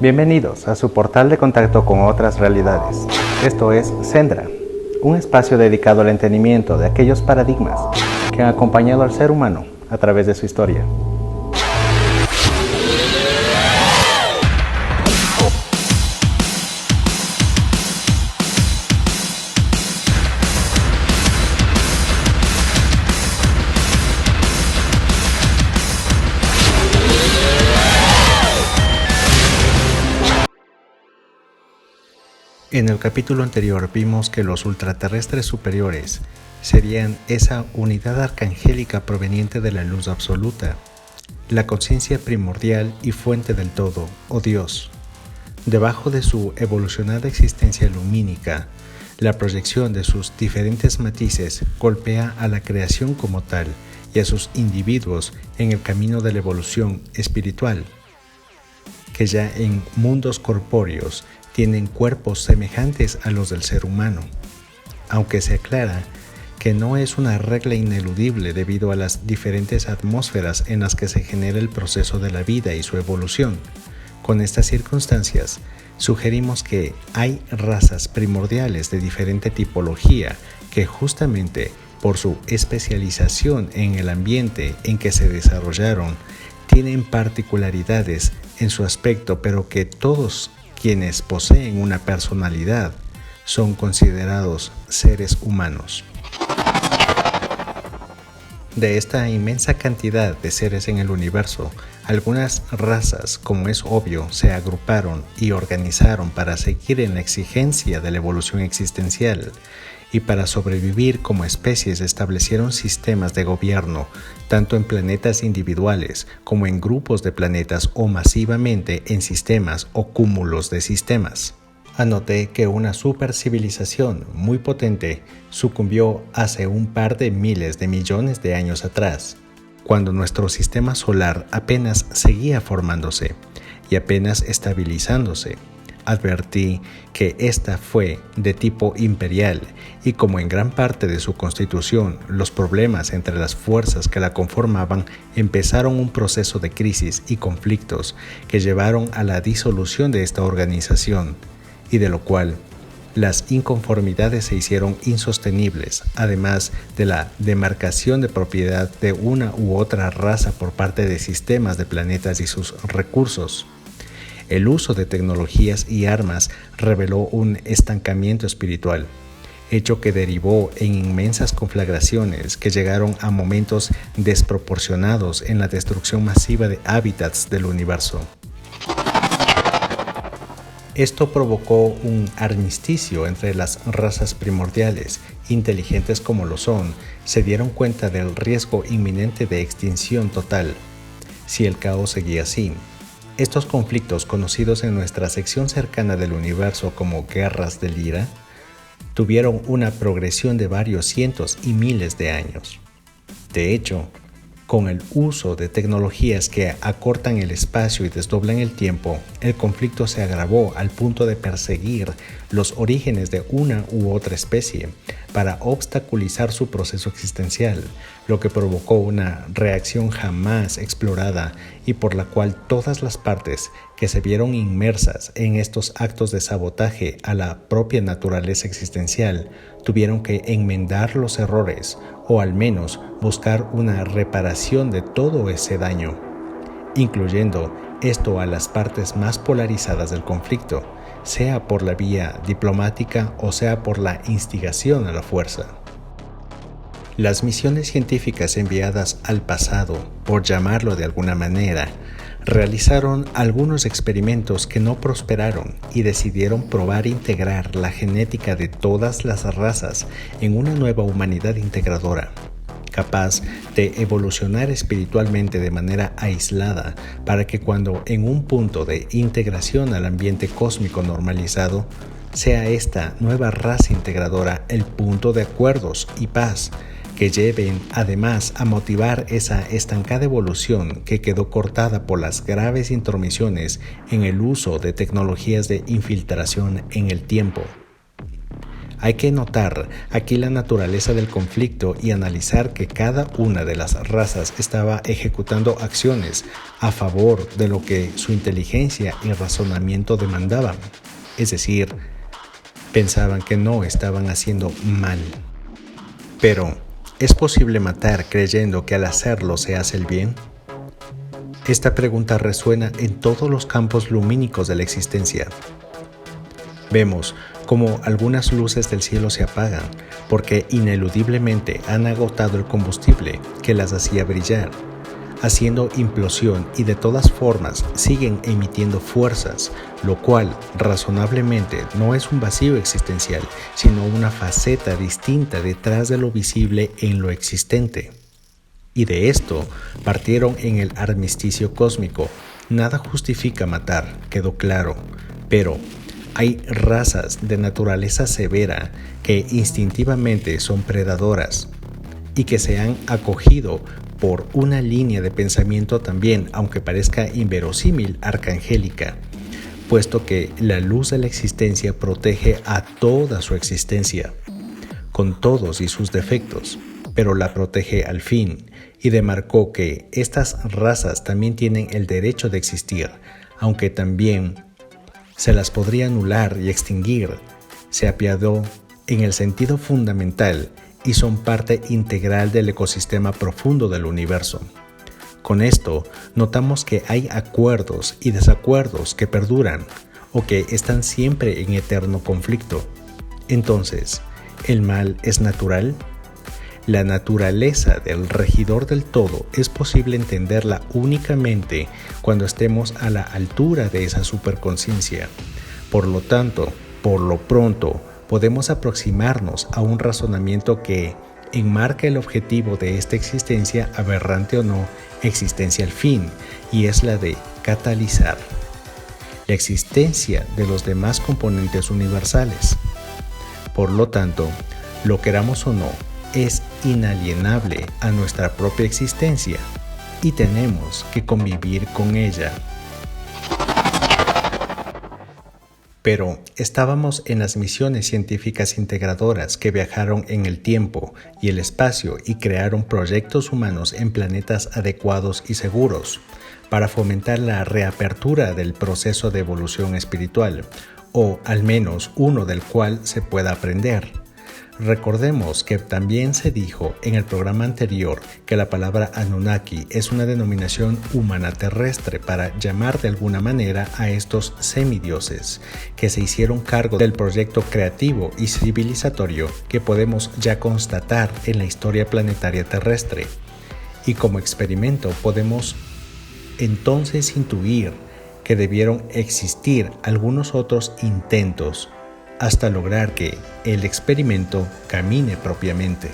Bienvenidos a su portal de contacto con otras realidades. Esto es Sendra, un espacio dedicado al entendimiento de aquellos paradigmas que han acompañado al ser humano a través de su historia. En el capítulo anterior vimos que los ultraterrestres superiores serían esa unidad arcangélica proveniente de la luz absoluta, la conciencia primordial y fuente del todo, o Dios. Debajo de su evolucionada existencia lumínica, la proyección de sus diferentes matices golpea a la creación como tal y a sus individuos en el camino de la evolución espiritual, que ya en mundos corpóreos tienen cuerpos semejantes a los del ser humano, aunque se aclara que no es una regla ineludible debido a las diferentes atmósferas en las que se genera el proceso de la vida y su evolución. Con estas circunstancias, sugerimos que hay razas primordiales de diferente tipología que justamente por su especialización en el ambiente en que se desarrollaron, tienen particularidades en su aspecto, pero que todos quienes poseen una personalidad son considerados seres humanos. De esta inmensa cantidad de seres en el universo, algunas razas, como es obvio, se agruparon y organizaron para seguir en la exigencia de la evolución existencial, y para sobrevivir como especies establecieron sistemas de gobierno, tanto en planetas individuales como en grupos de planetas o masivamente en sistemas o cúmulos de sistemas. Anoté que una supercivilización muy potente sucumbió hace un par de miles de millones de años atrás, cuando nuestro sistema solar apenas seguía formándose y apenas estabilizándose. Advertí que esta fue de tipo imperial y como en gran parte de su constitución los problemas entre las fuerzas que la conformaban empezaron un proceso de crisis y conflictos que llevaron a la disolución de esta organización y de lo cual las inconformidades se hicieron insostenibles, además de la demarcación de propiedad de una u otra raza por parte de sistemas de planetas y sus recursos. El uso de tecnologías y armas reveló un estancamiento espiritual, hecho que derivó en inmensas conflagraciones que llegaron a momentos desproporcionados en la destrucción masiva de hábitats del universo. Esto provocó un armisticio entre las razas primordiales, inteligentes como lo son, se dieron cuenta del riesgo inminente de extinción total, si el caos seguía así. Estos conflictos, conocidos en nuestra sección cercana del universo como guerras de Lyra, tuvieron una progresión de varios cientos y miles de años. De hecho, con el uso de tecnologías que acortan el espacio y desdoblan el tiempo, el conflicto se agravó al punto de perseguir los orígenes de una u otra especie para obstaculizar su proceso existencial, lo que provocó una reacción jamás explorada y por la cual todas las partes que se vieron inmersas en estos actos de sabotaje a la propia naturaleza existencial tuvieron que enmendar los errores o al menos buscar una reparación de todo ese daño, incluyendo esto a las partes más polarizadas del conflicto, sea por la vía diplomática o sea por la instigación a la fuerza. Las misiones científicas enviadas al pasado, por llamarlo de alguna manera, realizaron algunos experimentos que no prosperaron y decidieron probar e integrar la genética de todas las razas en una nueva humanidad integradora, capaz de evolucionar espiritualmente de manera aislada para que cuando en un punto de integración al ambiente cósmico normalizado, sea esta nueva raza integradora el punto de acuerdos y paz que lleven además a motivar esa estancada evolución que quedó cortada por las graves intromisiones en el uso de tecnologías de infiltración en el tiempo. Hay que notar aquí la naturaleza del conflicto y analizar que cada una de las razas estaba ejecutando acciones a favor de lo que su inteligencia y razonamiento demandaban. Es decir, pensaban que no estaban haciendo mal. Pero, ¿es posible matar creyendo que al hacerlo se hace el bien? Esta pregunta resuena en todos los campos lumínicos de la existencia. Vemos cómo algunas luces del cielo se apagan porque ineludiblemente han agotado el combustible que las hacía brillar, haciendo implosión, y de todas formas siguen emitiendo fuerzas, lo cual razonablemente no es un vacío existencial, sino una faceta distinta detrás de lo visible en lo existente. Y de esto partieron en el armisticio cósmico. Nada justifica matar, quedó claro, pero hay razas de naturaleza severa que instintivamente son predadoras y que se han acogido por una línea de pensamiento también, aunque parezca inverosímil, arcangélica, puesto que la luz de la existencia protege a toda su existencia, con todos y sus defectos, pero la protege al fin, y demarcó que estas razas también tienen el derecho de existir, aunque también se las podría anular y extinguir. Se apiadó en el sentido fundamental y son parte integral del ecosistema profundo del universo. Con esto, notamos que hay acuerdos y desacuerdos que perduran o que están siempre en eterno conflicto. Entonces, ¿el mal es natural? La naturaleza del regidor del todo es posible entenderla únicamente cuando estemos a la altura de esa superconciencia. Por lo tanto, por lo pronto, podemos aproximarnos a un razonamiento que enmarca el objetivo de esta existencia, aberrante o no, existencia al fin, y es la de catalizar la existencia de los demás componentes universales. Por lo tanto, lo queramos o no, es inalienable a nuestra propia existencia y tenemos que convivir con ella. Pero estábamos en las misiones científicas integradoras que viajaron en el tiempo y el espacio y crearon proyectos humanos en planetas adecuados y seguros para fomentar la reapertura del proceso de evolución espiritual, o al menos uno del cual se pueda aprender. Recordemos que también se dijo en el programa anterior que la palabra Anunnaki es una denominación humana terrestre para llamar de alguna manera a estos semidioses que se hicieron cargo del proyecto creativo y civilizatorio que podemos ya constatar en la historia planetaria terrestre. Y como experimento podemos entonces intuir que debieron existir algunos otros intentos hasta lograr que el experimento camine propiamente.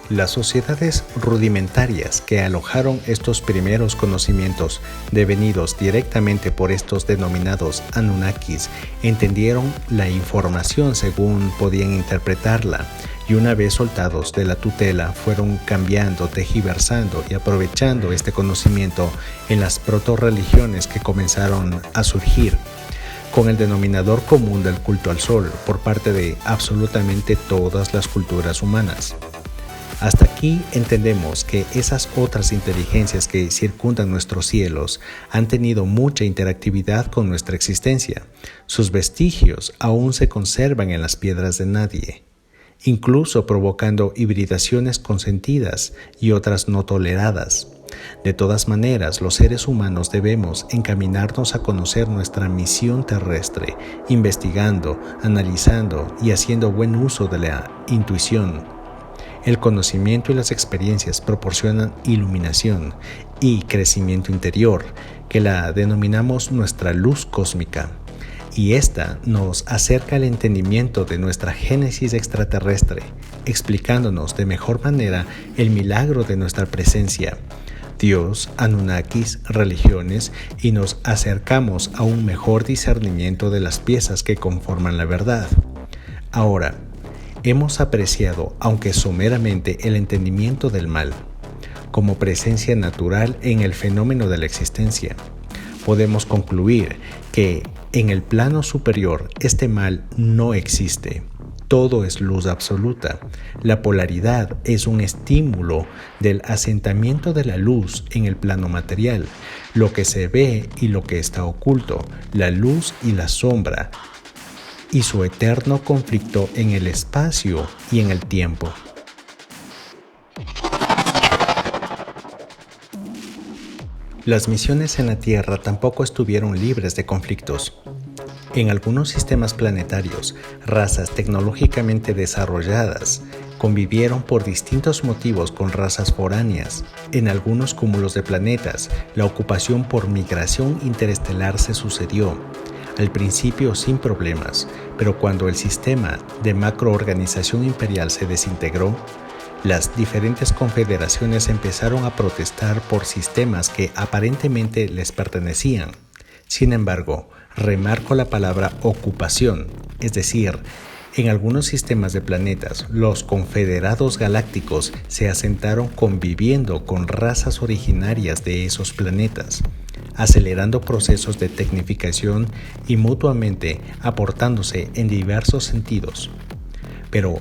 Las sociedades rudimentarias que alojaron estos primeros conocimientos devenidos directamente por estos denominados Anunnakis entendieron la información según podían interpretarla, y una vez soltados de la tutela fueron cambiando, tergiversando y aprovechando este conocimiento en las proto-religiones que comenzaron a surgir, con el denominador común del culto al sol por parte de absolutamente todas las culturas humanas. Hasta aquí entendemos que esas otras inteligencias que circundan nuestros cielos han tenido mucha interactividad con nuestra existencia. Sus vestigios aún se conservan en las piedras de nadie, incluso provocando hibridaciones consentidas y otras no toleradas. De todas maneras, los seres humanos debemos encaminarnos a conocer nuestra misión terrestre, investigando, analizando y haciendo buen uso de la intuición. El conocimiento y las experiencias proporcionan iluminación y crecimiento interior, que la denominamos nuestra luz cósmica, y esta nos acerca al entendimiento de nuestra génesis extraterrestre, explicándonos de mejor manera el milagro de nuestra presencia, Dios, Anunnakis, religiones, y nos acercamos a un mejor discernimiento de las piezas que conforman la verdad. Ahora, hemos apreciado, aunque someramente, el entendimiento del mal como presencia natural en el fenómeno de la existencia. Podemos concluir que en el plano superior este mal no existe, todo es luz absoluta. La polaridad es un estímulo del asentamiento de la luz en el plano material, lo que se ve y lo que está oculto, la luz y la sombra, y su eterno conflicto en el espacio y en el tiempo. Las misiones en la Tierra tampoco estuvieron libres de conflictos. En algunos sistemas planetarios, razas tecnológicamente desarrolladas convivieron por distintos motivos con razas foráneas. En algunos cúmulos de planetas, la ocupación por migración interestelar se sucedió, al principio sin problemas, pero cuando el sistema de macroorganización imperial se desintegró, las diferentes confederaciones empezaron a protestar por sistemas que aparentemente les pertenecían. Sin embargo, remarco la palabra ocupación, es decir, en algunos sistemas de planetas, los confederados galácticos se asentaron conviviendo con razas originarias de esos planetas, acelerando procesos de tecnificación y mutuamente aportándose en diversos sentidos. Pero,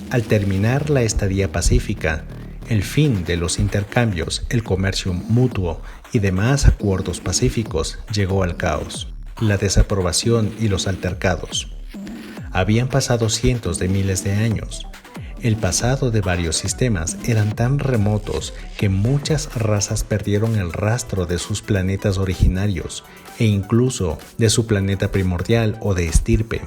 al terminar la estadía pacífica, el fin de los intercambios, el comercio mutuo y demás acuerdos pacíficos llegó al caos, la desaprobación y los altercados. Habían pasado cientos de miles de años. El pasado de varios sistemas eran tan remotos que muchas razas perdieron el rastro de sus planetas originarios e incluso de su planeta primordial o de estirpe.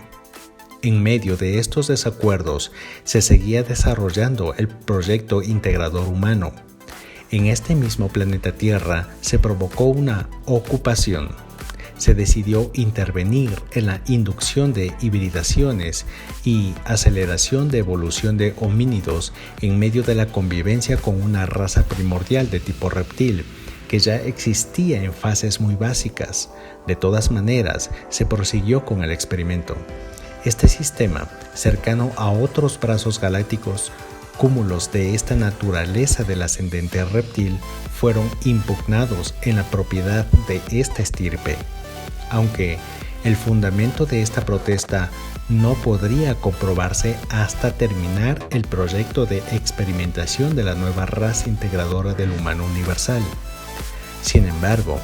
En medio de estos desacuerdos se seguía desarrollando el proyecto integrador humano. En este mismo planeta Tierra se provocó una ocupación. Se decidió intervenir en la inducción de hibridaciones y aceleración de evolución de homínidos en medio de la convivencia con una raza primordial de tipo reptil que ya existía en fases muy básicas. De todas maneras, se prosiguió con el experimento. Este sistema, cercano a otros brazos galácticos, cúmulos de esta naturaleza del ascendente reptil, fueron impugnados en la propiedad de esta estirpe. Aunque el fundamento de esta protesta no podría comprobarse hasta terminar el proyecto de experimentación de la nueva raza integradora del humano universal. Sin embargo,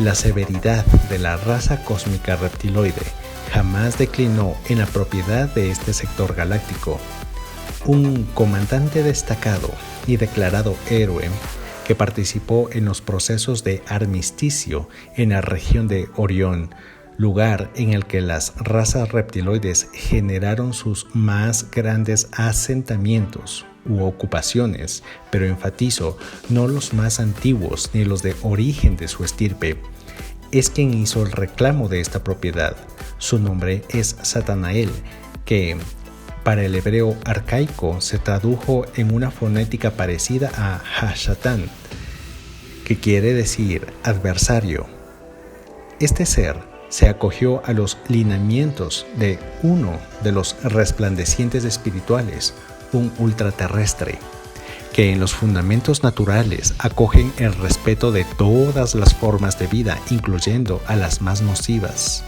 la severidad de la raza cósmica reptiloide jamás declinó en la propiedad de este sector galáctico. Un comandante destacado y declarado héroe que participó en los procesos de armisticio en la región de Orión, lugar en el que las razas reptiloides generaron sus más grandes asentamientos u ocupaciones, pero enfatizo, no los más antiguos ni los de origen de su estirpe, es quien hizo el reclamo de esta propiedad. Su nombre es Satanael, que para el hebreo arcaico se tradujo en una fonética parecida a Hashatán, que quiere decir adversario. Este ser se acogió a los lineamientos de uno de los resplandecientes espirituales, un ultraterrestre, que en los fundamentos naturales acogen el respeto de todas las formas de vida, incluyendo a las más nocivas.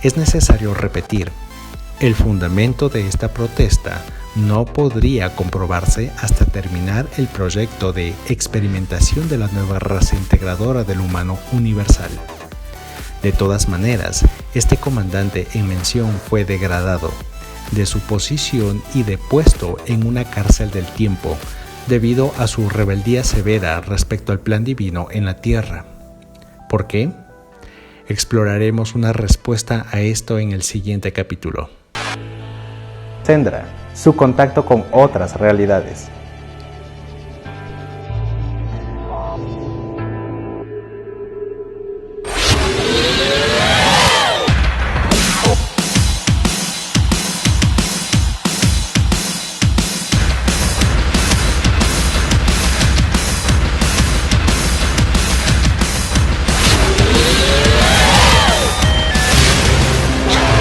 Es necesario repetir, el fundamento de esta protesta no podría comprobarse hasta terminar el proyecto de experimentación de la nueva raza integradora del humano universal. De todas maneras, este comandante en mención fue degradado de su posición y depuesto en una cárcel del tiempo debido a su rebeldía severa respecto al plan divino en la Tierra. ¿Por qué? Exploraremos una respuesta a esto en el siguiente capítulo. Sendra, su contacto con otras realidades.